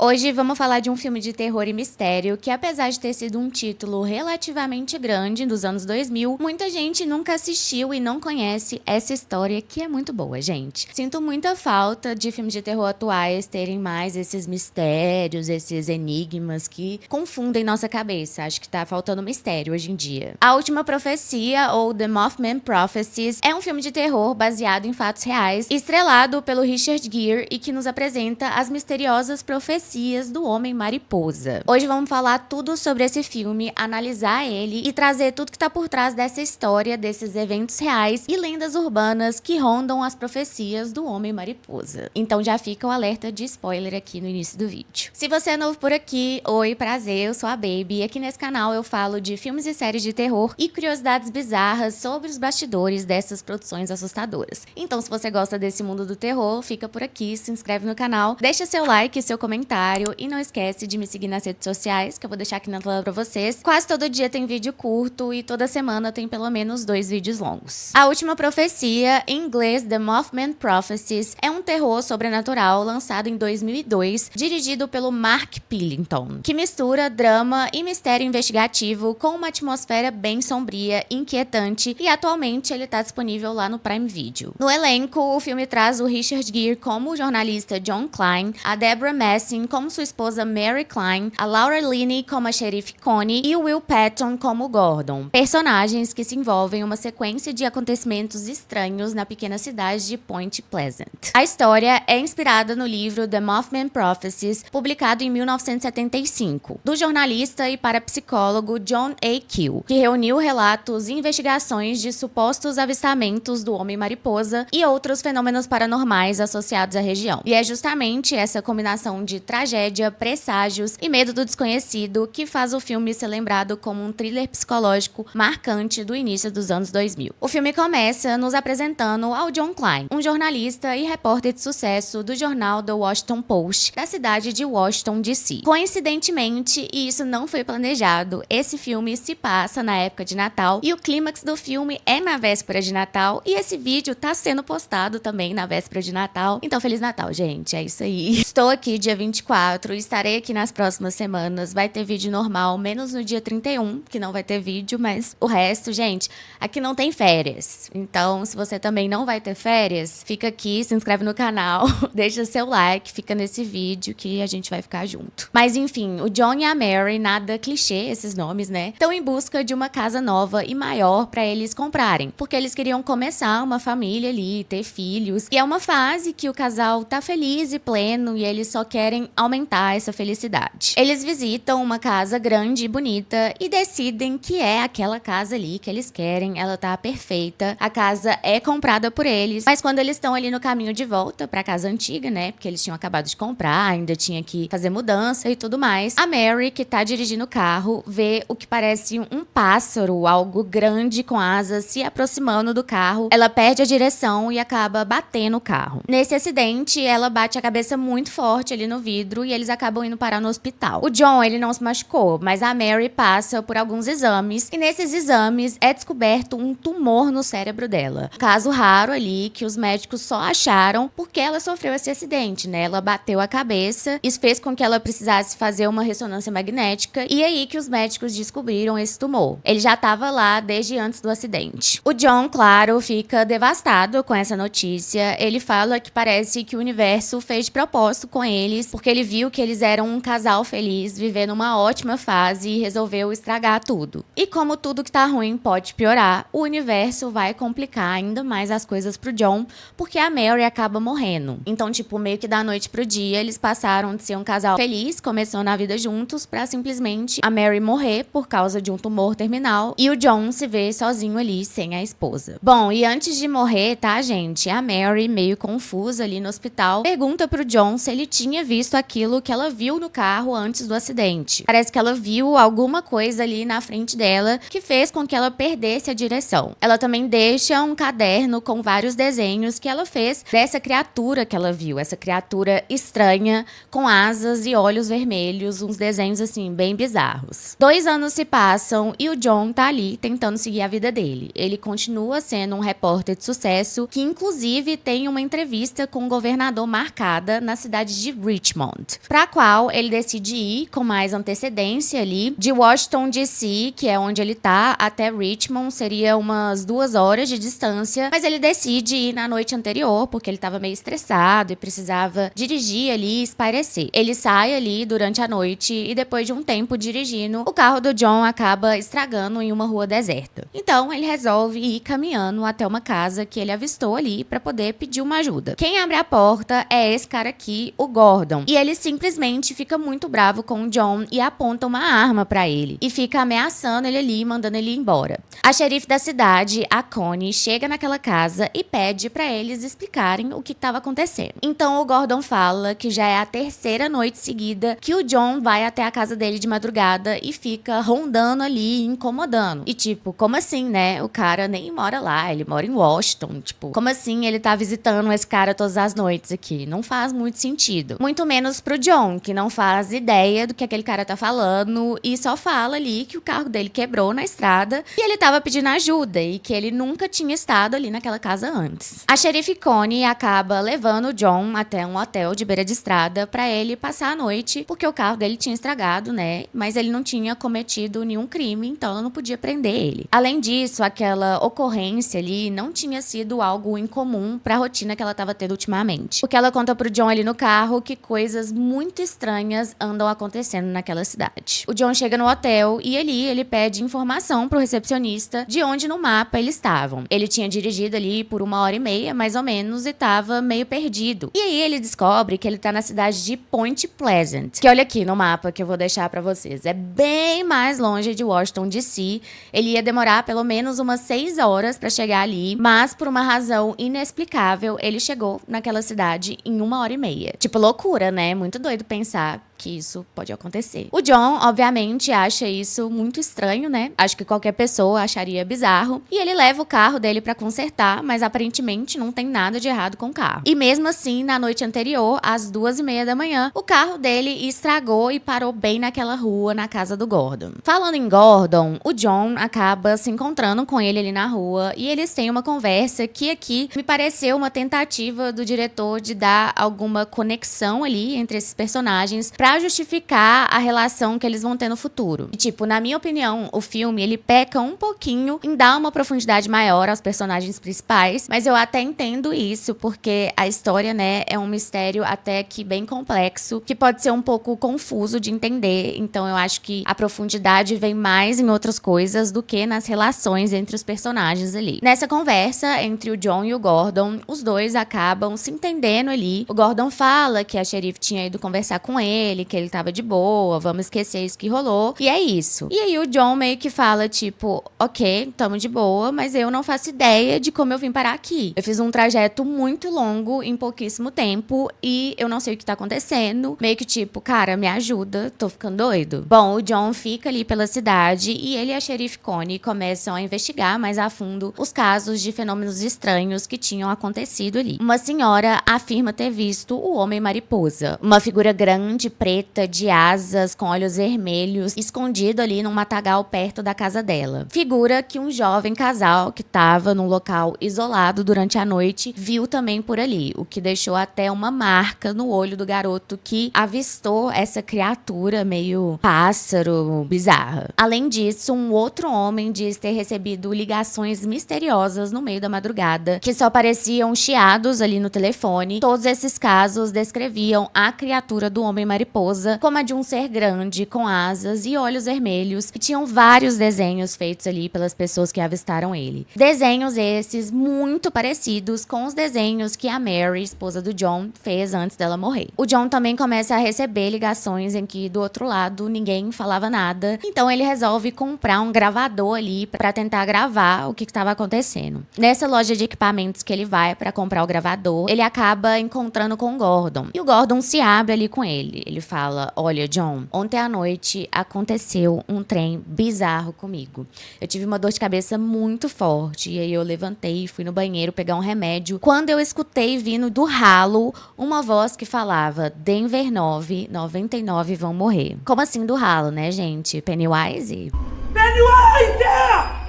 Hoje vamos falar de um filme de terror e mistério que, apesar de ter sido um título relativamente grande dos anos 2000, muita gente nunca assistiu e não conhece essa história que é muito boa, gente. Sinto muita falta de filmes de terror atuais terem mais esses mistérios, esses enigmas que confundem nossa cabeça. Acho que tá faltando mistério hoje em dia. A Última Profecia, ou The Mothman Prophecies, é um filme de terror baseado em fatos reais, estrelado pelo Richard Gere e que nos apresenta as misteriosas profecias do Homem-Mariposa. Hoje vamos falar tudo sobre esse filme, analisar ele e trazer tudo que tá por trás dessa história, desses eventos reais e lendas urbanas que rondam as profecias do Homem-Mariposa. Então já fica o alerta de spoiler aqui no início do vídeo. Se você é novo por aqui, oi, prazer, eu sou a Baby e aqui nesse canal eu falo de filmes e séries de terror e curiosidades bizarras sobre os bastidores dessas produções assustadoras. Então se você gosta desse mundo do terror, fica por aqui, se inscreve no canal, deixa seu like e seu comentário e não esquece de me seguir nas redes sociais, que eu vou deixar aqui na tela pra vocês. Quase todo dia tem vídeo curto e toda semana tem pelo menos 2 vídeos longos. A Última Profecia, em inglês The Mothman Prophecies, é um terror sobrenatural lançado em 2002, dirigido pelo Mark Pillington, que mistura drama e mistério investigativo com uma atmosfera bem sombria, inquietante, e atualmente ele tá disponível lá no Prime Video. No elenco, o filme traz o Richard Gere como o jornalista John Klein, a Deborah Messing como sua esposa Mary Klein, a Laura Linney como a xerife Connie e o Will Patton como Gordon. Personagens que se envolvem em uma sequência de acontecimentos estranhos na pequena cidade de Point Pleasant. A história é inspirada no livro The Mothman Prophecies, publicado em 1975, do jornalista e parapsicólogo John A. Keel, que reuniu relatos e investigações de supostos avistamentos do Homem-Mariposa e outros fenômenos paranormais associados à região. E é justamente essa combinação de tragédia, presságios e medo do desconhecido que faz o filme ser lembrado como um thriller psicológico marcante do início dos anos 2000. O filme começa nos apresentando ao John Klein, um jornalista e repórter de sucesso do jornal The Washington Post, da cidade de Washington, D.C. Coincidentemente, e isso não foi planejado, esse filme se passa na época de Natal e o clímax do filme é na véspera de Natal e esse vídeo tá sendo postado também na véspera de Natal. Então, Feliz Natal, gente, é isso aí. Estou aqui dia 24, estarei aqui nas próximas semanas, vai ter vídeo normal, menos no dia 31, que não vai ter vídeo, mas o resto, gente, aqui não tem férias. Então, se você também não vai ter férias, fica aqui, se inscreve no canal, deixa seu like, fica nesse vídeo que a gente vai ficar junto. Mas enfim, o John e a Mary, nada clichê esses nomes, né? Estão em busca de uma casa nova e maior pra eles comprarem, porque eles queriam começar uma família ali, ter filhos, e é uma fase que o casal tá feliz e pleno e eles só querem aumentar essa felicidade. Eles visitam uma casa grande e bonita e decidem que é aquela casa ali que eles querem, ela tá perfeita, a casa é comprada por eles, mas quando eles estão ali no caminho de volta pra casa antiga, né, porque eles tinham acabado de comprar, ainda tinha que fazer mudança e tudo mais, a Mary, que tá dirigindo o carro, vê o que parece um pássaro, algo grande com asas se aproximando do carro, ela perde a direção e acaba batendo o carro. Nesse acidente, ela bate a cabeça muito forte ali no vidro e eles acabam indo parar no hospital. O John, ele não se machucou, mas a Mary passa por alguns exames e nesses exames é descoberto um tumor no cérebro dela. Um caso raro ali que os médicos só acharam porque ela sofreu esse acidente, né? Ela bateu a cabeça, isso fez com que ela precisasse fazer uma ressonância magnética e aí que os médicos descobriram esse tumor. Ele já estava lá desde antes do acidente. O John, claro, fica devastado com essa notícia. Ele fala que parece que o universo fez de propósito com eles, porque ele viu que eles eram um casal feliz, vivendo uma ótima fase e resolveu estragar tudo. E como tudo que tá ruim pode piorar, o universo vai complicar ainda mais as coisas pro John, porque a Mary acaba morrendo. Então, tipo, meio que da noite pro dia, eles passaram de ser um casal feliz, começando a vida juntos, pra simplesmente a Mary morrer por causa de um tumor terminal e o John se vê sozinho ali, sem a esposa. Bom, e antes de morrer, tá, gente, a Mary, meio confusa ali no hospital, pergunta pro John se ele tinha visto aquilo que ela viu no carro antes do acidente. Parece que ela viu alguma coisa ali na frente dela que fez com que ela perdesse a direção. Ela também deixa um caderno com vários desenhos que ela fez dessa criatura que ela viu, essa criatura estranha com asas e olhos vermelhos, uns desenhos assim bem bizarros. 2 anos se passam e o John tá ali tentando seguir a vida dele. Ele continua sendo um repórter de sucesso que inclusive tem uma entrevista com o governador marcada na cidade de Richmond. Vermont, pra qual ele decide ir com mais antecedência ali. De Washington DC, que é onde ele tá, até Richmond seria umas 2 horas de distância, mas ele decide ir na noite anterior, porque ele tava meio estressado e precisava dirigir ali e espairecer. Ele sai ali durante a noite e depois de um tempo dirigindo, o carro do John acaba estragando em uma rua deserta. Então ele resolve ir caminhando até uma casa que ele avistou ali pra poder pedir uma ajuda. Quem abre a porta é esse cara aqui, o Gordon. E ele simplesmente fica muito bravo com o John e aponta uma arma pra ele. E fica ameaçando ele ali, mandando ele ir embora. A xerife da cidade, a Connie, chega naquela casa e pede pra eles explicarem o que estava acontecendo. Então o Gordon fala que já é a 3ª noite seguida que o John vai até a casa dele de madrugada e fica rondando ali, incomodando. E tipo, como assim, né? O cara nem mora lá, ele mora em Washington. Tipo, como assim ele tá visitando esse cara todas as noites aqui? Não faz muito sentido. Muito menos pro John, que não faz ideia do que aquele cara tá falando e só fala ali que o carro dele quebrou na estrada e ele tava pedindo ajuda e que ele nunca tinha estado ali naquela casa antes. A xerife Connie acaba levando o John até um hotel de beira de estrada pra ele passar a noite, porque o carro dele tinha estragado, né? Mas ele não tinha cometido nenhum crime, então ela não podia prender ele. Além disso, aquela ocorrência ali não tinha sido algo incomum pra rotina que ela tava tendo ultimamente. Porque ela conta pro John ali no carro que coisas muito estranhas andam acontecendo naquela cidade. O John chega no hotel e ali ele pede informação pro recepcionista de onde no mapa eles estavam. Ele tinha dirigido ali por 1h30, mais ou menos, e tava meio perdido. E aí ele descobre que ele tá na cidade de Point Pleasant, que olha aqui no mapa que eu vou deixar pra vocês. É bem mais longe de Washington DC. Ele ia demorar pelo menos umas 6 horas pra chegar ali, mas por uma razão inexplicável, ele chegou naquela cidade em 1h30. Tipo, loucura, né? Muito doido pensar que isso pode acontecer. O John, obviamente, acha isso muito estranho, né? Acho que qualquer pessoa acharia bizarro. E ele leva o carro dele pra consertar, mas aparentemente não tem nada de errado com o carro. E mesmo assim, na noite anterior, às 2h30 da manhã, o carro dele estragou e parou bem naquela rua, na casa do Gordon. Falando em Gordon, o John acaba se encontrando com ele ali na rua e eles têm uma conversa que aqui me pareceu uma tentativa do diretor de dar alguma conexão ali entre esses personagens pra justificar a relação que eles vão ter no futuro. E, tipo, na minha opinião, o filme, ele peca um pouquinho em dar uma profundidade maior aos personagens principais, mas eu até entendo isso, porque a história, né, é um mistério até que bem complexo, que pode ser um pouco confuso de entender, então eu acho que a profundidade vem mais em outras coisas do que nas relações entre os personagens ali. Nessa conversa entre o John e o Gordon, os dois acabam se entendendo ali. O Gordon fala que a xerife tinha ido conversar com ele, que ele tava de boa, vamos esquecer isso que rolou. E é isso. E aí o John meio que fala, tipo, ok, tamo de boa, mas eu não faço ideia de como eu vim parar aqui. Eu fiz um trajeto muito longo em pouquíssimo tempo e eu não sei o que tá acontecendo. Meio que tipo, cara, me ajuda, tô ficando doido. Bom, o John fica ali pela cidade e ele e a xerife Connie começam a investigar mais a fundo os casos de fenômenos estranhos que tinham acontecido ali. Uma senhora afirma ter visto o Homem-Mariposa, uma figura grande, preta, de asas, com olhos vermelhos, escondido ali num matagal perto da casa dela. Figura que um jovem casal que estava num local isolado durante a noite viu também por ali, o que deixou até uma marca no olho do garoto que avistou essa criatura meio pássaro, bizarra. Além disso, um outro homem diz ter recebido ligações misteriosas no meio da madrugada, que só pareciam chiados ali no telefone. Todos esses casos descreviam a criatura do Homem-Mariposa como a de um ser grande, com asas e olhos vermelhos, e tinham vários desenhos feitos ali pelas pessoas que avistaram ele. Desenhos esses muito parecidos com os desenhos que a Mary, esposa do John, fez antes dela morrer. O John também começa a receber ligações em que do outro lado ninguém falava nada, então ele resolve comprar um gravador ali pra tentar gravar o que estava acontecendo. Nessa loja de equipamentos que ele vai pra comprar o gravador, ele acaba encontrando com o Gordon, e o Gordon se abre ali com ele. Ele fala, olha, John, ontem à noite aconteceu um trem bizarro comigo. Eu tive uma dor de cabeça muito forte, e aí eu levantei e fui no banheiro pegar um remédio. Quando eu escutei vindo do ralo uma voz que falava, Denver 9, 99 vão morrer. Como assim do ralo, né, gente? Pennywise? Pennywise!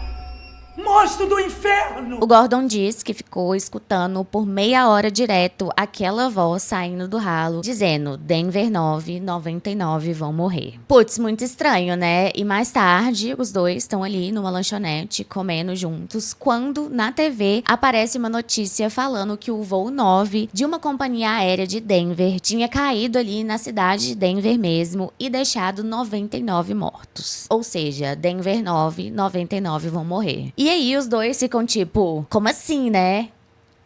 Monstro do inferno! O Gordon diz que ficou escutando por meia hora direto aquela voz saindo do ralo, dizendo: Denver 9, 99 vão morrer. Putz, muito estranho, né? E mais tarde, os dois estão ali numa lanchonete, comendo juntos, quando na TV aparece uma notícia falando que o voo 9 de uma companhia aérea de Denver tinha caído ali na cidade de Denver mesmo e deixado 99 mortos. Ou seja, Denver 9, 99 vão morrer. E aí os dois ficam tipo, como assim, né?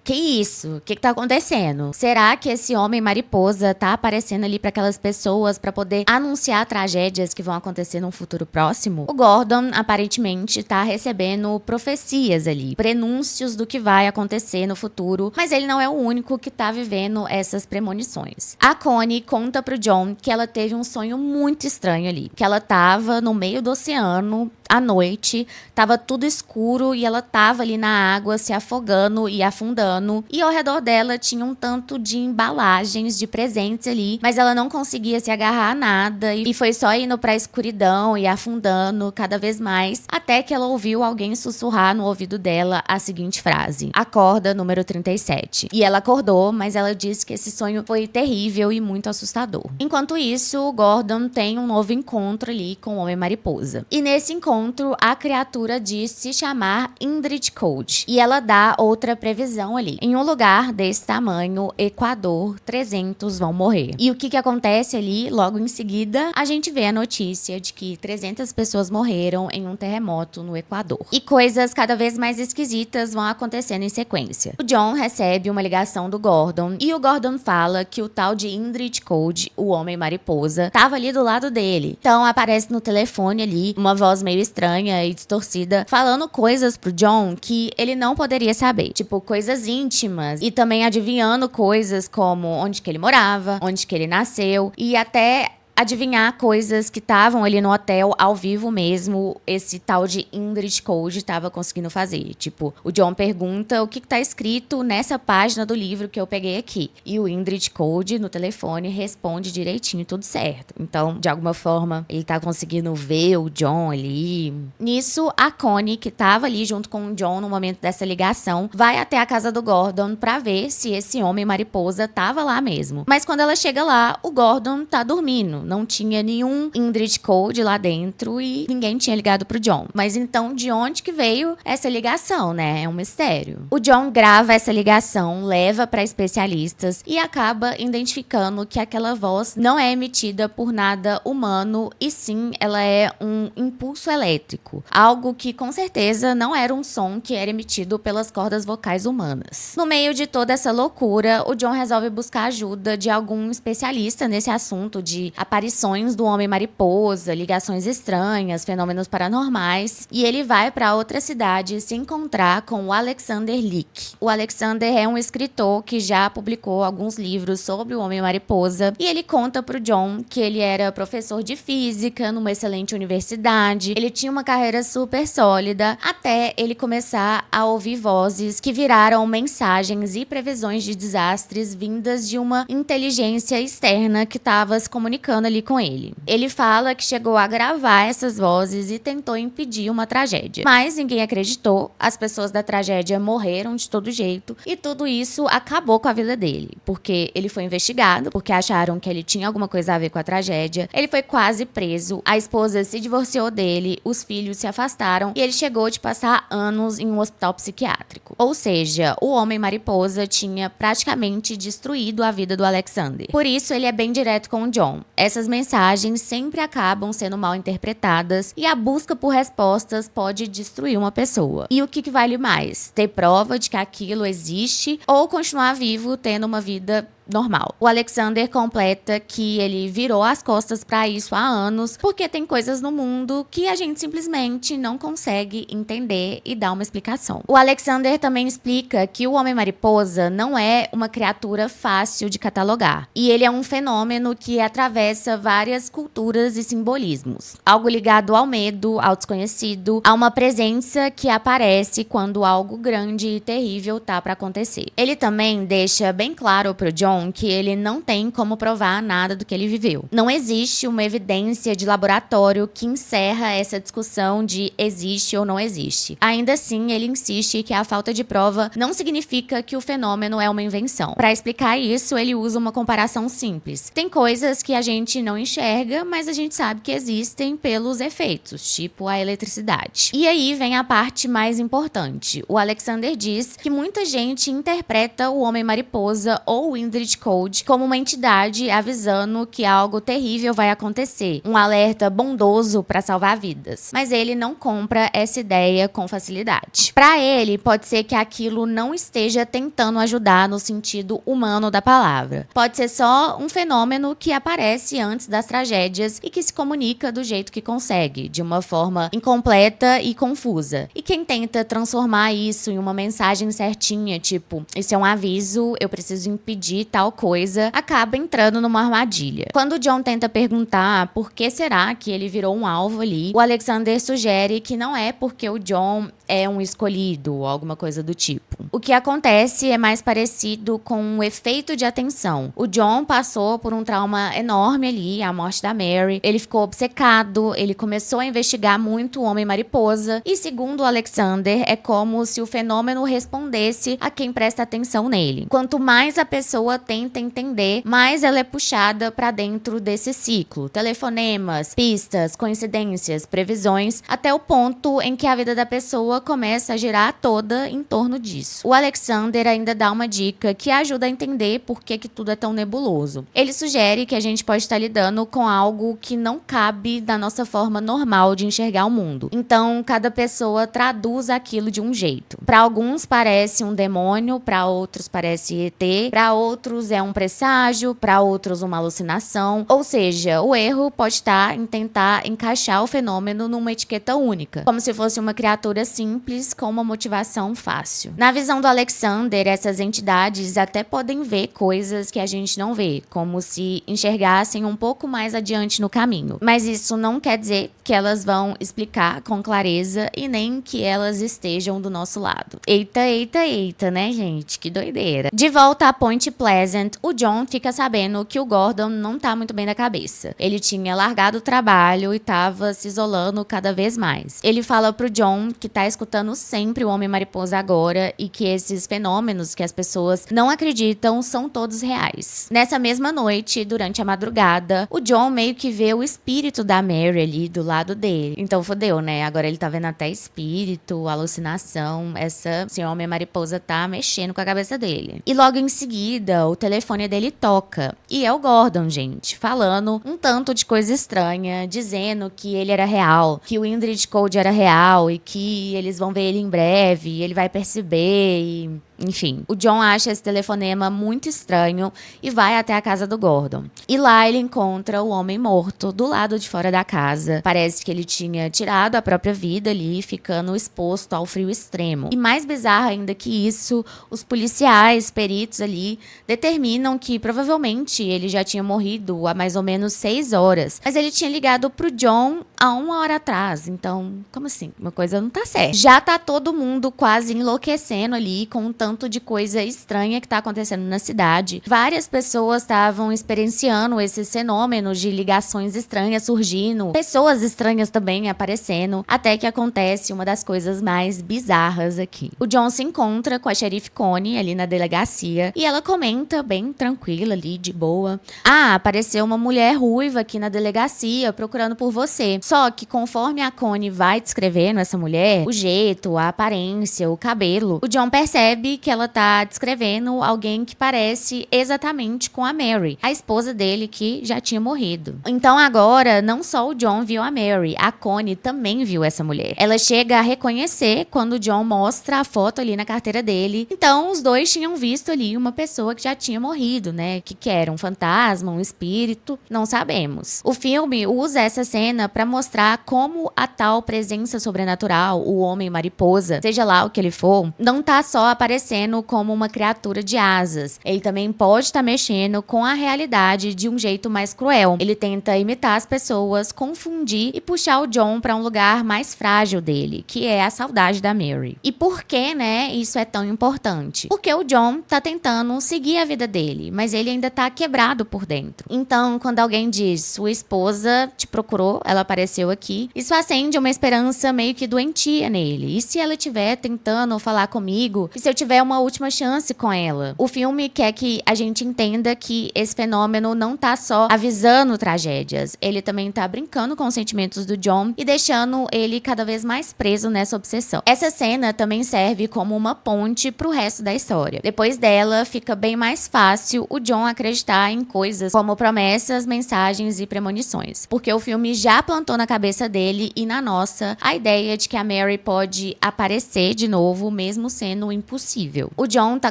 Que isso? O que tá acontecendo? Será que esse homem mariposa tá aparecendo ali para aquelas pessoas para poder anunciar tragédias que vão acontecer num futuro próximo? O Gordon aparentemente tá recebendo profecias ali, prenúncios do que vai acontecer no futuro, mas ele não é o único que tá vivendo essas premonições. A Connie conta pro John que ela teve um sonho muito estranho ali, que ela tava no meio do oceano à noite, tava tudo escuro e ela tava ali na água se afogando e afundando. E ao redor dela tinha um tanto de embalagens de presentes ali, mas ela não conseguia se agarrar a nada e foi só indo pra escuridão e afundando cada vez mais, até que ela ouviu alguém sussurrar no ouvido dela a seguinte frase: acorda, número 37. E ela acordou, mas ela disse que esse sonho foi terrível e muito assustador. Enquanto isso, o Gordon tem um novo encontro ali com o Homem-Mariposa. E nesse encontro, a criatura diz se chamar Indrid Cold. E ela dá outra previsão ali. Em um lugar desse tamanho, Equador, 300 vão morrer. E o que acontece ali? Logo em seguida, a gente vê a notícia de que 300 pessoas morreram em um terremoto no Equador. E coisas cada vez mais esquisitas vão acontecendo em sequência. O John recebe uma ligação do Gordon e o Gordon fala que o tal de Indrid Cold, o Homem-Mariposa, tava ali do lado dele. Então aparece no telefone ali uma voz meio estranha e distorcida, falando coisas pro John que ele não poderia saber. Tipo, coisas íntimas e também adivinhando coisas como onde que ele morava, onde que ele nasceu e até adivinhar coisas que estavam ali no hotel ao vivo mesmo, esse tal de Indrid Cold estava conseguindo fazer. Tipo, o John pergunta o que tá escrito nessa página do livro que eu peguei aqui. E o Indrid Cold no telefone responde direitinho, tudo certo. Então, de alguma forma, ele tá conseguindo ver o John ali. Nisso, a Connie, que tava ali junto com o John no momento dessa ligação, vai até a casa do Gordon pra ver se esse homem mariposa tava lá mesmo. Mas quando ela chega lá, o Gordon tá dormindo. Não tinha nenhum Indrid Cold lá dentro e ninguém tinha ligado pro John. Mas então, de onde que veio essa ligação, né? É um mistério. O John grava essa ligação, leva para especialistas e acaba identificando que aquela voz não é emitida por nada humano e sim, ela é um impulso elétrico. Algo que com certeza não era um som que era emitido pelas cordas vocais humanas. No meio de toda essa loucura, o John resolve buscar ajuda de algum especialista nesse assunto de aparições do Homem-Mariposa, ligações estranhas, fenômenos paranormais, e ele vai para outra cidade se encontrar com o Alexander Lick. O Alexander é um escritor que já publicou alguns livros sobre o Homem-Mariposa, e ele conta pro John que ele era professor de física numa excelente universidade, ele tinha uma carreira super sólida, até ele começar a ouvir vozes que viraram mensagens e previsões de desastres vindas de uma inteligência externa que estava se comunicando ali com ele. Ele fala que chegou a gravar essas vozes e tentou impedir uma tragédia. Mas ninguém acreditou, as pessoas da tragédia morreram de todo jeito e tudo isso acabou com a vida dele, porque ele foi investigado, porque acharam que ele tinha alguma coisa a ver com a tragédia, ele foi quase preso, a esposa se divorciou dele, os filhos se afastaram e ele chegou de passar anos em um hospital psiquiátrico. Ou seja, o Homem-Mariposa tinha praticamente destruído a vida do Alexander. Por isso ele é bem direto com o John. Essas mensagens sempre acabam sendo mal interpretadas e a busca por respostas pode destruir uma pessoa. E o que vale mais? Ter prova de que aquilo existe ou continuar vivo tendo uma vida normal. O Alexander completa que ele virou as costas pra isso há anos, porque tem coisas no mundo que a gente simplesmente não consegue entender e dar uma explicação. O Alexander também explica que o Homem-Mariposa não é uma criatura fácil de catalogar, e ele é um fenômeno que atravessa várias culturas e simbolismos. Algo ligado ao medo, ao desconhecido, a uma presença que aparece quando algo grande e terrível tá pra acontecer. Ele também deixa bem claro pro John John que ele não tem como provar nada do que ele viveu. Não existe uma evidência de laboratório que encerra essa discussão de existe ou não existe. Ainda assim, ele insiste que a falta de prova não significa que o fenômeno é uma invenção. Para explicar isso, ele usa uma comparação simples. Tem coisas que a gente não enxerga, mas a gente sabe que existem pelos efeitos, tipo a eletricidade. E aí vem a parte mais importante. O Alexander diz que muita gente interpreta o Homem-Mariposa ou o Indrid Cold como uma entidade avisando que algo terrível vai acontecer, um alerta bondoso para salvar vidas. Mas ele não compra essa ideia com facilidade. Para ele, pode ser que aquilo não esteja tentando ajudar no sentido humano da palavra. Pode ser só um fenômeno que aparece antes das tragédias e que se comunica do jeito que consegue, de uma forma incompleta e confusa. E quem tenta transformar isso em uma mensagem certinha, tipo, isso é um aviso, eu preciso impedir tal coisa, acaba entrando numa armadilha. Quando o John tenta perguntar por que será que ele virou um alvo ali, o Alexander sugere que não é porque o John é um escolhido ou alguma coisa do tipo. O que acontece é mais parecido com um efeito de atenção. O John passou por um trauma enorme ali, a morte da Mary. Ele ficou obcecado, ele começou a investigar muito o Homem-Mariposa e, segundo o Alexander, é como se o fenômeno respondesse a quem presta atenção nele. Quanto mais a pessoa tenta entender, mais ela é puxada para dentro desse ciclo. Telefonemas, pistas, coincidências, previsões, até o ponto em que a vida da pessoa começa a girar toda em torno disso. O Alexander ainda dá uma dica que ajuda a entender por que tudo é tão nebuloso. Ele sugere que a gente pode estar lidando com algo que não cabe da nossa forma normal de enxergar o mundo. Então, cada pessoa traduz aquilo de um jeito. Para alguns parece um demônio, para outros parece ET, para outros é um presságio, para outros uma alucinação. Ou seja, o erro pode estar em tentar encaixar o fenômeno numa etiqueta única, como se fosse uma criatura simples com uma motivação fácil. Na visão do Alexander, essas entidades até podem ver coisas que a gente não vê, como se enxergassem um pouco mais adiante no caminho. Mas isso não quer dizer que elas vão explicar com clareza e nem que elas estejam do nosso lado. Eita, né, gente? Que doideira. De volta a Point Pleasant, o John fica sabendo que o Gordon não tá muito bem da cabeça. Ele tinha largado o trabalho e tava se isolando cada vez mais. Ele fala pro John que tá escutando sempre o Homem-Mariposa agora e que esses fenômenos que as pessoas não acreditam são todos reais. Nessa mesma noite, durante a madrugada, o John meio que vê o espírito da Mary ali do lado dele. Então fodeu, né? Agora ele tá vendo até espírito, alucinação. Esse Homem-Mariposa tá mexendo com a cabeça dele. E logo em seguida, o telefone dele toca. E é o Gordon, gente, falando um tanto de coisa estranha, dizendo que ele era real, que o Indrid Cold era real e que eles vão ver ele em breve, ele vai perceber e... Enfim, o John acha esse telefonema muito estranho e vai até a casa do Gordon. E lá ele encontra o homem morto do lado de fora da casa. Parece que ele tinha tirado a própria vida ali, ficando exposto ao frio extremo. E mais bizarro ainda que isso, os policiais, peritos ali, determinam que provavelmente ele já tinha morrido há mais ou menos 6 horas. Mas ele tinha ligado pro John há 1 hora atrás. Então, como assim? Uma coisa não tá certa. Já tá todo mundo quase enlouquecendo ali com um tanto de coisa estranha que tá acontecendo na cidade. Várias pessoas estavam experienciando esses fenômenos de ligações estranhas surgindo, pessoas estranhas também aparecendo, até que acontece uma das coisas mais bizarras aqui. O John se encontra com a xerife Connie ali na delegacia e ela comenta bem tranquila ali, de boa: "Ah, apareceu uma mulher ruiva aqui na delegacia procurando por você." Só que conforme a Connie vai descrevendo essa mulher, o jeito, a aparência, o cabelo, o John percebe que ela tá descrevendo alguém que parece exatamente com a Mary, a esposa dele que já tinha morrido. Então agora, não só o John viu a Mary, a Connie também viu essa mulher. Ela chega a reconhecer quando o John mostra a foto ali na carteira dele. Então os dois tinham visto ali uma pessoa que já tinha morrido, né? Que era um fantasma, um espírito, não sabemos. O filme usa essa cena pra mostrar como a tal presença sobrenatural, o Homem-Mariposa, seja lá o que ele for, não tá só aparecendo aparecendo como uma criatura de asas. Ele também pode estar mexendo com a realidade de um jeito mais cruel. Ele tenta imitar as pessoas, confundir e puxar o John para um lugar mais frágil dele, que é a saudade da Mary. E por que, né, isso é tão importante? Porque o John tá tentando seguir a vida dele, mas ele ainda tá quebrado por dentro. Então, quando alguém diz, sua esposa te procurou, ela apareceu aqui, isso acende uma esperança meio que doentia nele. E se ela estiver tentando falar comigo? E se eu tiver uma última chance com ela? O filme quer que a gente entenda que esse fenômeno não tá só avisando tragédias, ele também tá brincando com os sentimentos do John e deixando ele cada vez mais preso nessa obsessão. Essa cena também serve como uma ponte pro resto da história. Depois dela, fica bem mais fácil o John acreditar em coisas como promessas, mensagens e premonições, porque o filme já plantou na cabeça dele e na nossa a ideia de que a Mary pode aparecer de novo, mesmo sendo impossível. O John tá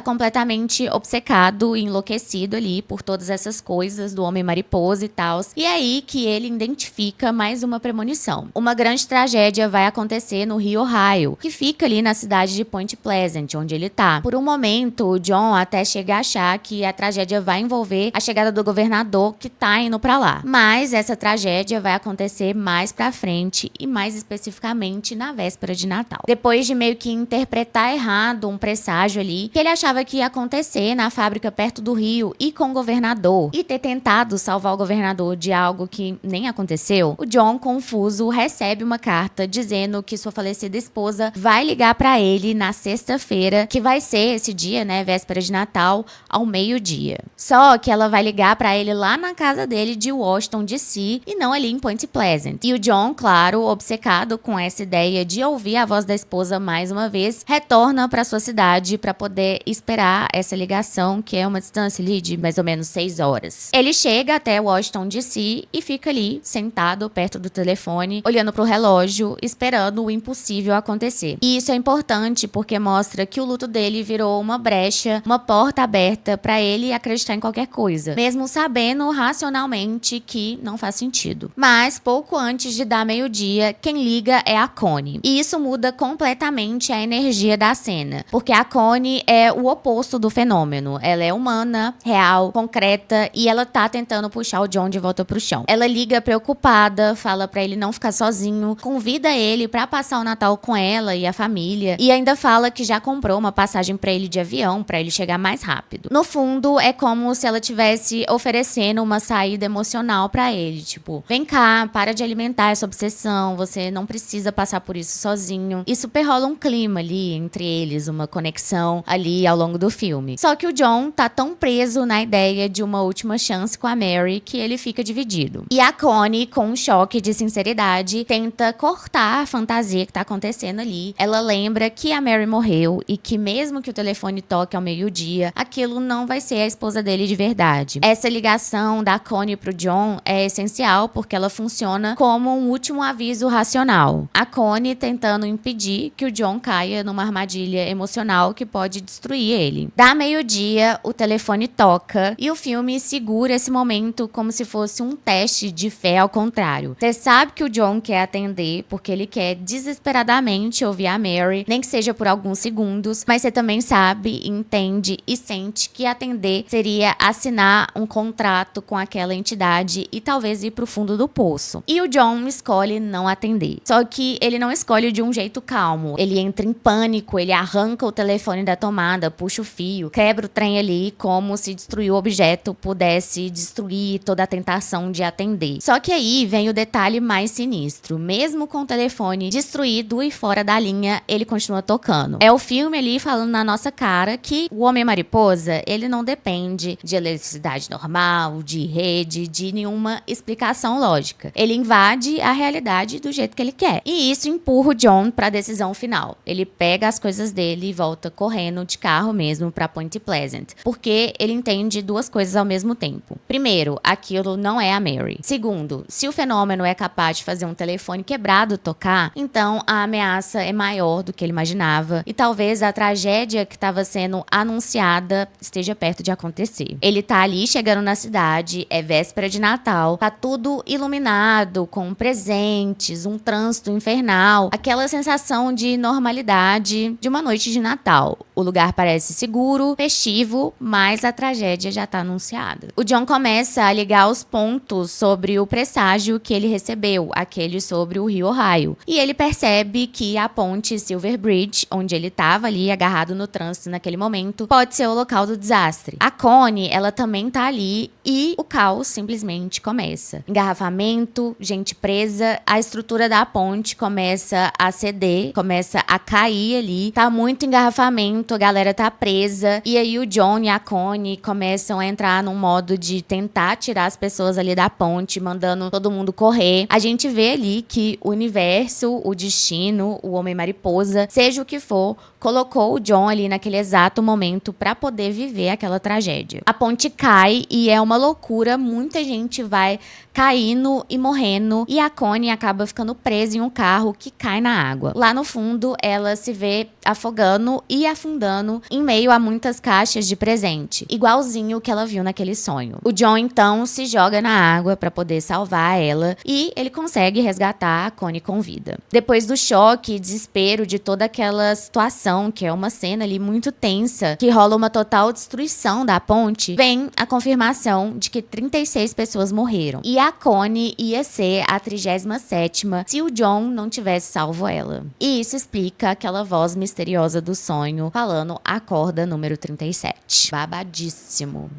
completamente obcecado e enlouquecido ali por todas essas coisas do Homem-Mariposa e tal, e é aí que ele identifica mais uma premonição. Uma grande tragédia vai acontecer no Rio Ohio, que fica ali na cidade de Point Pleasant, onde ele tá. Por um momento, o John até chega a achar que a tragédia vai envolver a chegada do governador que tá indo pra lá. Mas essa tragédia vai acontecer mais pra frente e mais especificamente na véspera de Natal. Depois de meio que interpretar errado um presságio ali, que ele achava que ia acontecer na fábrica perto do rio e com o governador, e ter tentado salvar o governador de algo que nem aconteceu, o John, confuso, recebe uma carta dizendo que sua falecida esposa vai ligar pra ele na sexta-feira, que vai ser esse dia, né, véspera de Natal, ao meio-dia. Só que ela vai ligar pra ele lá na casa dele de Washington, D.C., e não ali em Point Pleasant. E o John, claro, obcecado com essa ideia de ouvir a voz da esposa mais uma vez, retorna pra sua cidade pra poder esperar essa ligação, que é uma distância ali de mais ou menos 6 horas. Ele chega até Washington, D.C. e fica ali, sentado perto do telefone, olhando pro relógio, esperando o impossível acontecer. E isso é importante porque mostra que o luto dele virou uma brecha, uma porta aberta pra ele acreditar em qualquer coisa, mesmo sabendo racionalmente que não faz sentido. Mas pouco antes de dar meio-dia, quem liga é a Connie. E isso muda completamente a energia da cena, porque a Connie é o oposto do fenômeno. Ela é humana, real, concreta, e ela tá tentando puxar o John de volta pro chão. Ela liga preocupada, fala pra ele não ficar sozinho, convida ele pra passar o Natal com ela e a família, e ainda fala que já comprou uma passagem pra ele de avião, pra ele chegar mais rápido. No fundo, é como se ela tivesse oferecendo uma saída emocional pra ele, tipo, vem cá, para de alimentar essa obsessão, você não precisa passar por isso sozinho. E super rola um clima ali entre eles, uma conexão ali ao longo do filme. Só que o John tá tão preso na ideia de uma última chance com a Mary que ele fica dividido. E a Connie, com um choque de sinceridade, tenta cortar a fantasia que tá acontecendo ali. Ela lembra que a Mary morreu e que mesmo que o telefone toque ao meio-dia, aquilo não vai ser a esposa dele de verdade. Essa ligação da Connie pro John é essencial porque ela funciona como um último aviso racional. A Connie tentando impedir que o John caia numa armadilha emocional que pode destruir ele. Dá meio-dia, o telefone toca e o filme segura esse momento como se fosse um teste de fé ao contrário. Você sabe que o John quer atender porque ele quer desesperadamente ouvir a Mary, nem que seja por alguns segundos, mas você também sabe, entende e sente que atender seria assinar um contrato com aquela entidade e talvez ir pro fundo do poço. E o John escolhe não atender. Só que ele não escolhe de um jeito calmo. Ele entra em pânico, ele arranca o telefone da tomada, puxa o fio, quebra o trem ali como se destruir o objeto pudesse destruir toda a tentação de atender. Só que aí vem o detalhe mais sinistro. Mesmo com o telefone destruído e fora da linha, ele continua tocando. É o filme ali falando na nossa cara que o Homem-Mariposa, ele não depende de eletricidade normal, de rede, de nenhuma explicação lógica. Ele invade a realidade do jeito que ele quer. E isso empurra o John pra decisão final. Ele pega as coisas dele e volta correndo de carro mesmo pra Point Pleasant. Porque ele entende duas coisas ao mesmo tempo. Primeiro, aquilo não é a Mary. Segundo, se o fenômeno é capaz de fazer um telefone quebrado tocar, então a ameaça é maior do que ele imaginava e talvez a tragédia que estava sendo anunciada esteja perto de acontecer. Ele tá ali chegando na cidade, é véspera de Natal, tá tudo iluminado, com presentes, um trânsito infernal, aquela sensação de normalidade de uma noite de Natal. Natal. O lugar parece seguro, festivo, mas a tragédia já tá anunciada. O John começa a ligar os pontos sobre o presságio que ele recebeu, aquele sobre o rio Ohio. E ele percebe que a ponte Silver Bridge, onde ele tava ali agarrado no trânsito naquele momento, pode ser o local do desastre. A Connie, ela também tá ali e o caos simplesmente começa. Engarrafamento, gente presa, a estrutura da ponte começa a ceder, começa a cair ali, tá muito engarrafamento, a galera tá presa, e aí o John e a Connie começam a entrar num modo de tentar tirar as pessoas ali da ponte, mandando todo mundo correr. A gente vê ali que o universo, o destino, o Homem-Mariposa, seja o que for, colocou o John ali naquele exato momento pra poder viver aquela tragédia. A ponte cai e é uma loucura, muita gente vai caindo e morrendo, e a Connie acaba ficando presa em um carro que cai na água. Lá no fundo, ela se vê afogando e afundando em meio a muitas caixas de presente, igualzinho o que ela viu naquele sonho. O John então se joga na água pra poder salvar ela e ele consegue resgatar a Connie com vida. Depois do choque e desespero de toda aquela situação, que é uma cena ali muito tensa, que rola uma total destruição da ponte, vem a confirmação de que 36 pessoas morreram. E a Connie ia ser a 37ª se o John não tivesse salvo ela. E isso explica aquela voz misteriosa do sonho falando acorda número 37. Babadíssimo.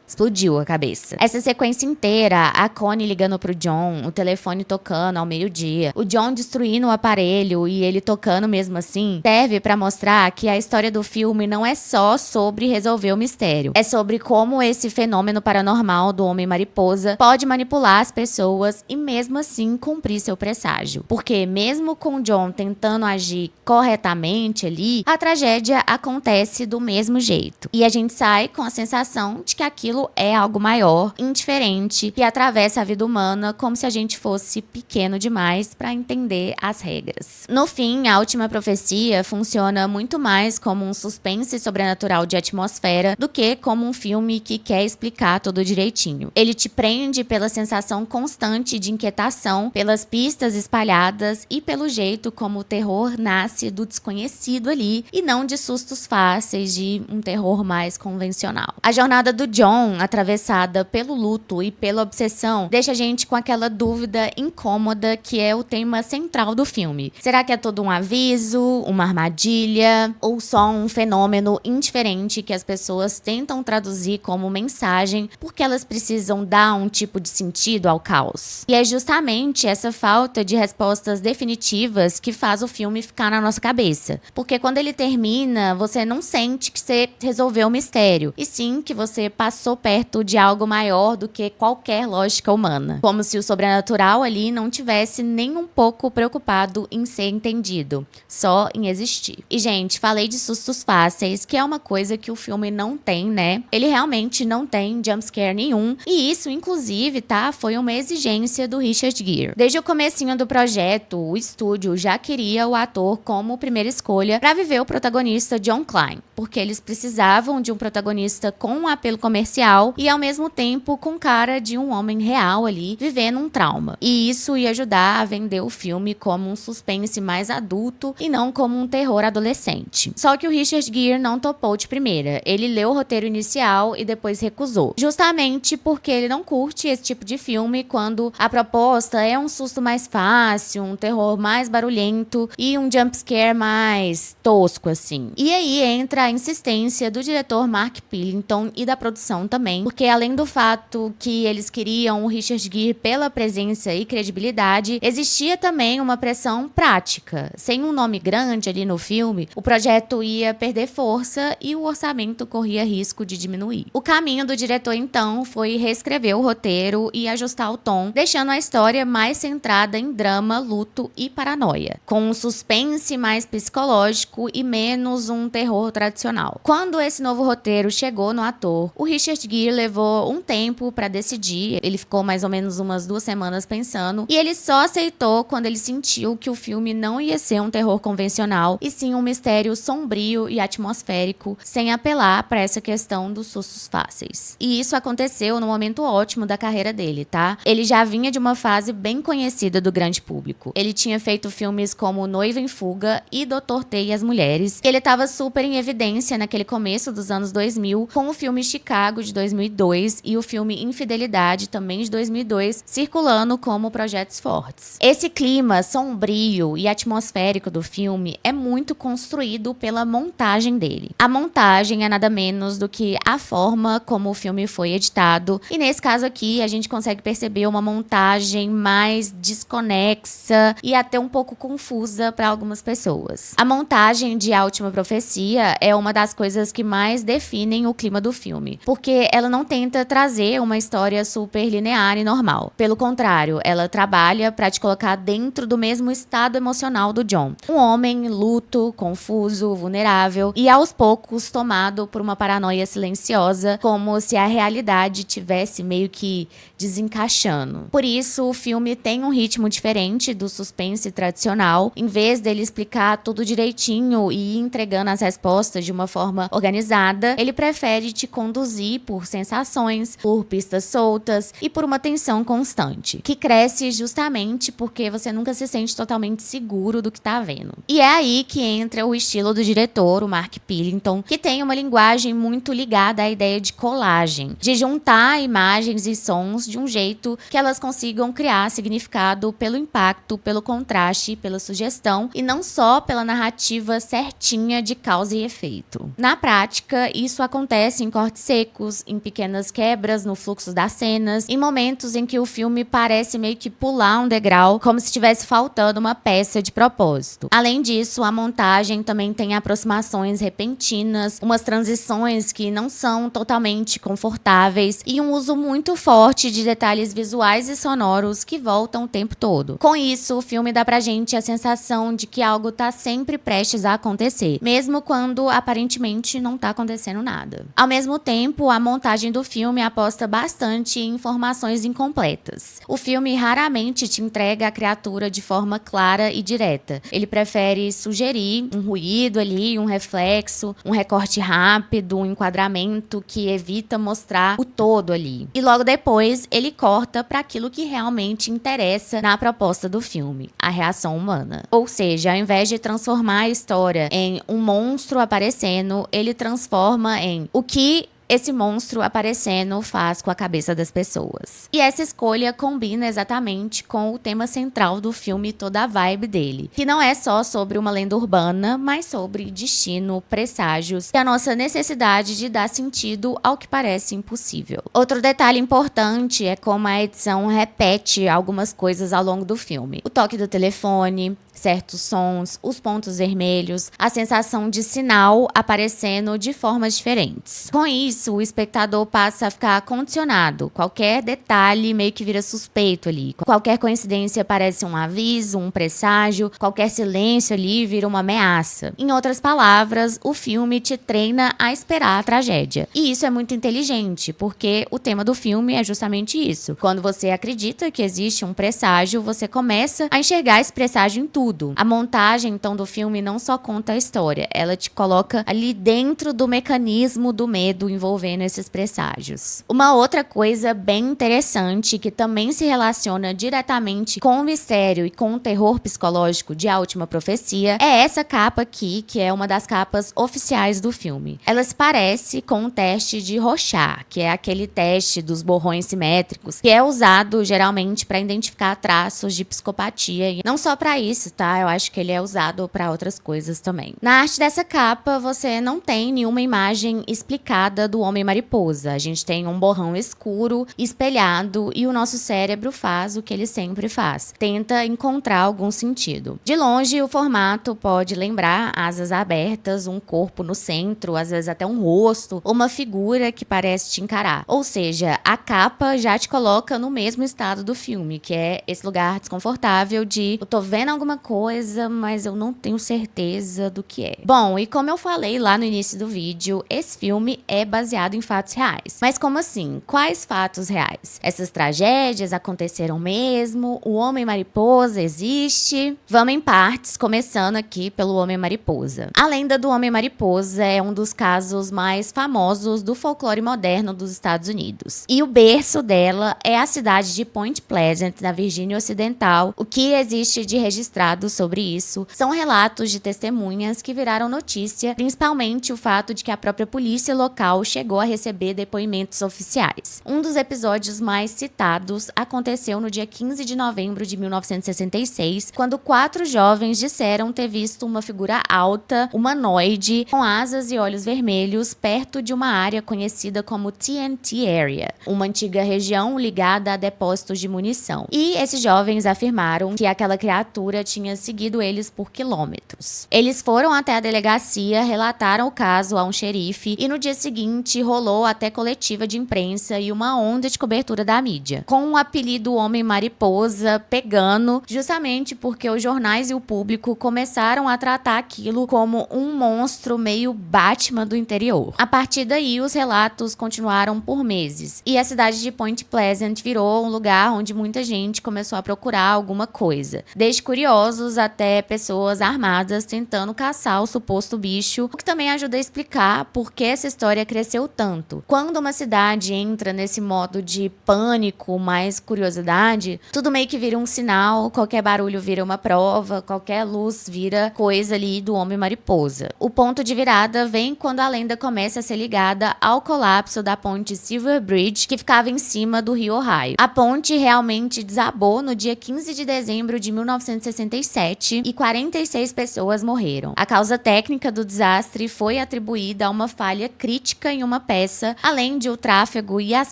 Explodiu a cabeça. Essa sequência inteira, a Connie ligando pro John, o telefone tocando ao meio-dia, o John destruindo o aparelho e ele tocando mesmo assim, serve pra mostrar que a história do filme não é só sobre resolver o mistério. É sobre como esse fenômeno paranormal do Homem-Mariposa pode manipular as pessoas e mesmo assim cumprir seu presságio. Porque mesmo com o John tentando agir corretamente ali, a tragédia acontece do mesmo jeito. E a gente sai com a sensação de que aquilo é algo maior, indiferente, que atravessa a vida humana como se a gente fosse pequeno demais para entender as regras. No fim, a Última Profecia funciona muito mais como um suspense sobrenatural de atmosfera do que como um filme que quer explicar tudo direitinho. Ele te prende pela sensação constante de inquietação, pelas pistas espalhadas e pelo jeito como o terror nasce do desconhecido ali e não de sustos fáceis de um terror mais convencional. A jornada do John, atravessada pelo luto e pela obsessão, deixa a gente com aquela dúvida incômoda que é o tema central do filme. Será que é todo um aviso, uma armadilha ou só um fenômeno indiferente que as pessoas tentam traduzir como mensagem porque elas precisam dar um tipo de sentido ao caos? E é justamente essa falta de respostas definitivas que faz o filme ficar na nossa cabeça. Porque quando ele termina, você não sente que você resolveu o mistério, e sim que você passou perto de algo maior do que qualquer lógica humana. Como se o sobrenatural ali não tivesse nem um pouco preocupado em ser entendido, só em existir. E, gente, falei de sustos fáceis, que é uma coisa que o filme não tem, né? Ele realmente não tem jumpscare nenhum, e isso, inclusive, tá? Foi uma exigência do Richard Gere. Desde o comecinho do projeto, o estúdio já queria o ator como primeira escolha para viver o protagonista John Klein, porque eles precisavam de um protagonista com um apelo comercial e ao mesmo tempo com cara de um homem real ali vivendo um trauma. E isso ia ajudar a vender o filme como um suspense mais adulto e não como um terror adolescente. Só que o Richard Gere não topou de primeira. Ele leu o roteiro inicial e depois recusou, justamente porque ele não curte esse tipo de filme quando a proposta é um susto mais fácil, um terror mais barulhento e um jumpscare mais tosco assim. E aí entra a insistência do diretor Mark Pillington e da produção também, porque além do fato que eles queriam o Richard Gere pela presença e credibilidade, existia também uma pressão prática. Sem um nome grande ali no filme, o projeto ia perder força e o orçamento corria risco de diminuir. O caminho do diretor então foi reescrever o roteiro e ajustar o tom, deixando a história mais centrada em drama, luto e paranoia, com um suspense mais psicológico e menos um terror tradicional. Quando esse novo roteiro chegou no ator, o Richard Gere levou um tempo pra decidir, ele ficou mais ou menos umas 2 semanas pensando, e ele só aceitou quando ele sentiu que o filme não ia ser um terror convencional, e sim um mistério sombrio e atmosférico, sem apelar pra essa questão dos sustos fáceis. E isso aconteceu no momento ótimo da carreira dele, tá? Ele já vinha de uma fase bem conhecida do grande público. Ele tinha feito filmes como Noiva em Fuga e Dr. T e as Mulheres. Ele estava super em evidência naquele começo dos anos 2000, com o filme Chicago de 2002 e o filme Infidelidade, também de 2002, circulando como projetos fortes. Esse clima sombrio e atmosférico do filme é muito construído pela montagem dele. A montagem é nada menos do que a forma como o filme foi editado, e nesse caso aqui a gente consegue perceber uma montagem mais desconexa e até um pouco confusa para algumas pessoas. A montagem de A Última Profecia é uma das coisas que mais definem o clima do filme, porque ela não tenta trazer uma história super linear e normal. Pelo contrário, ela trabalha para te colocar dentro do mesmo estado emocional do John. Um homem luto, confuso, vulnerável e aos poucos tomado por uma paranoia silenciosa, como se a realidade tivesse meio que desencaixando. Por isso, o filme tem um ritmo diferente do suspense tradicional. Em vez dele explicar tudo direitinho e ir entregando as respostas de uma forma organizada, ele prefere te conduzir por sensações, por pistas soltas e por uma tensão constante, que cresce justamente porque você nunca se sente totalmente seguro do que tá vendo. E é aí que entra o estilo do diretor, o Mark Pillington, que tem uma linguagem muito ligada à ideia de colagem, de juntar imagens e sons de um jeito que elas consigam criar significado pelo impacto, pelo contraste, pela sugestão e não só pela narrativa certinha de causa e efeito. Na prática, isso acontece em cortes secos, em pequenas quebras no fluxo das cenas, em momentos em que o filme parece meio que pular um degrau, como se estivesse faltando uma peça de propósito. Além disso, a montagem também tem aproximações repentinas, umas transições que não são totalmente confortáveis e um uso muito forte de detalhes visuais e sonoros que voltam o tempo todo. Com isso, o filme dá pra gente a sensação de que algo tá sempre prestes a acontecer, mesmo quando aparentemente não tá acontecendo nada. Ao mesmo tempo, a montagem do filme aposta bastante em informações incompletas. O filme raramente te entrega a criatura de forma clara e direta. Ele prefere sugerir um ruído ali, um reflexo, um recorte rápido, um enquadramento que evita mostrar o todo ali. E logo depois, ele corta para aquilo que realmente interessa na proposta do filme, a reação humana. Ou seja, ao invés de transformar a história em um monstro aparecendo, ele transforma em o que esse monstro aparecendo faz com a cabeça das pessoas. E essa escolha combina exatamente com o tema central do filme e toda a vibe dele, que não é só sobre uma lenda urbana, mas sobre destino, presságios e a nossa necessidade de dar sentido ao que parece impossível. Outro detalhe importante é como a edição repete algumas coisas ao longo do filme. O toque do telefone, certos sons, os pontos vermelhos, a sensação de sinal aparecendo de formas diferentes. Com isso, o espectador passa a ficar condicionado. Qualquer detalhe meio que vira suspeito ali. Qualquer coincidência parece um aviso, um presságio. Qualquer silêncio ali vira uma ameaça. Em outras palavras, o filme te treina a esperar a tragédia. E isso é muito inteligente, porque o tema do filme é justamente isso. Quando você acredita que existe um presságio, você começa a enxergar esse presságio em tudo. A montagem, então, do filme não só conta a história, ela te coloca ali dentro do mecanismo do medo envolvendo esses presságios. Uma outra coisa bem interessante, que também se relaciona diretamente com o mistério e com o terror psicológico de A Última Profecia, é essa capa aqui, que é uma das capas oficiais do filme. Ela se parece com um teste de Rorschach, que é aquele teste dos borrões simétricos, que é usado geralmente para identificar traços de psicopatia, e não só para isso, tá? Eu acho que ele é usado para outras coisas também. Na arte dessa capa, você não tem nenhuma imagem explicada do Homem-Mariposa. A gente tem um borrão escuro, espelhado, e o nosso cérebro faz o que ele sempre faz. Tenta encontrar algum sentido. De longe, o formato pode lembrar asas abertas, um corpo no centro, às vezes até um rosto, ou uma figura que parece te encarar. Ou seja, a capa já te coloca no mesmo estado do filme, que é esse lugar desconfortável de eu tô vendo alguma coisa, mas eu não tenho certeza do que é. Bom, e como eu falei lá no início do vídeo, esse filme é baseado baseado em fatos reais. Mas como assim? Quais fatos reais? Essas tragédias aconteceram mesmo? O Homem-Mariposa existe? Vamos em partes, começando aqui pelo Homem-Mariposa. A lenda do Homem-Mariposa é um dos casos mais famosos do folclore moderno dos Estados Unidos. E o berço dela é a cidade de Point Pleasant, na Virgínia Ocidental. O que existe de registrado sobre isso são relatos de testemunhas que viraram notícia, principalmente o fato de que a própria polícia local chegou a receber depoimentos oficiais. Um dos episódios mais citados aconteceu no dia 15 de novembro de 1966, quando 4 jovens disseram ter visto uma figura alta, humanoide, com asas e olhos vermelhos, perto de uma área conhecida como TNT Area, uma antiga região ligada a depósitos de munição. E esses jovens afirmaram que aquela criatura tinha seguido eles por quilômetros. Eles foram até a delegacia, relataram o caso a um xerife e no dia seguinte rolou até coletiva de imprensa e uma onda de cobertura da mídia, com o apelido Homem-Mariposa pegando, justamente porque os jornais e o público começaram a tratar aquilo como um monstro meio Batman do interior. A partir daí, os relatos continuaram por meses e a cidade de Point Pleasant virou um lugar onde muita gente começou a procurar alguma coisa, desde curiosos até pessoas armadas tentando caçar o suposto bicho, o que também ajuda a explicar por que essa história cresceu tanto. Quando uma cidade entra nesse modo de pânico mais curiosidade, tudo meio que vira um sinal, qualquer barulho vira uma prova, qualquer luz vira coisa ali do Homem-Mariposa. O ponto de virada vem quando a lenda começa a ser ligada ao colapso da ponte Silver Bridge, que ficava em cima do rio Ohio. A ponte realmente desabou no dia 15 de dezembro de 1967 e 46 pessoas morreram. A causa técnica do desastre foi atribuída a uma falha crítica em uma peça, além de o tráfego e as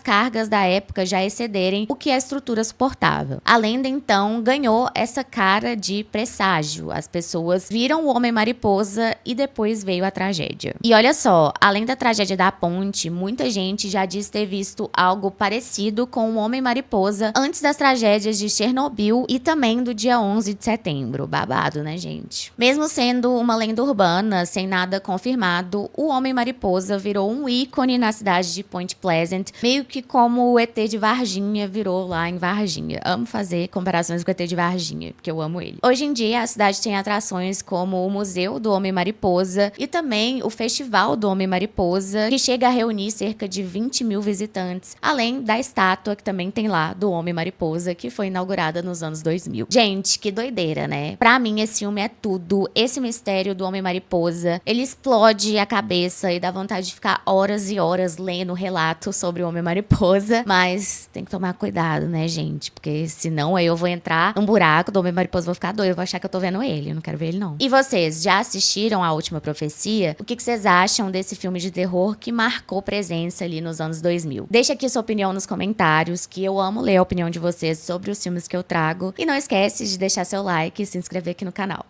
cargas da época já excederem o que a estrutura suportava. A lenda, então, ganhou essa cara de presságio. As pessoas viram o Homem-Mariposa e depois veio a tragédia. E olha só, além da tragédia da ponte, muita gente já diz ter visto algo parecido com o Homem-Mariposa antes das tragédias de Chernobyl e também do dia 11 de setembro. Babado, né, gente? Mesmo sendo uma lenda urbana, sem nada confirmado, o Homem-Mariposa virou um ícone na cidade de Point Pleasant, meio que como o ET de Varginha virou lá em Varginha. Amo fazer comparações com o ET de Varginha, porque eu amo ele. Hoje em dia, a cidade tem atrações como o Museu do Homem-Mariposa e também o Festival do Homem-Mariposa, que chega a reunir cerca de 20 mil visitantes, além da estátua que também tem lá do Homem-Mariposa, que foi inaugurada nos anos 2000. Gente, que doideira, né? Pra mim, esse filme é tudo. Esse mistério do Homem-Mariposa, ele explode a cabeça e dá vontade de ficar horas e horas lendo relatos sobre o Homem-Mariposa, mas tem que tomar cuidado, né, gente? Porque senão aí eu vou entrar num buraco do Homem-Mariposa, vou ficar doido, eu vou achar que eu tô vendo ele, eu não quero ver ele não. E vocês, já assistiram A Última Profecia? O que vocês acham desse filme de terror que marcou presença ali nos anos 2000? Deixa aqui sua opinião nos comentários, que eu amo ler a opinião de vocês sobre os filmes que eu trago. E não esquece de deixar seu like e se inscrever aqui no canal.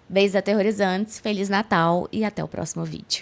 Beijos aterrorizantes, Feliz Natal e até o próximo vídeo.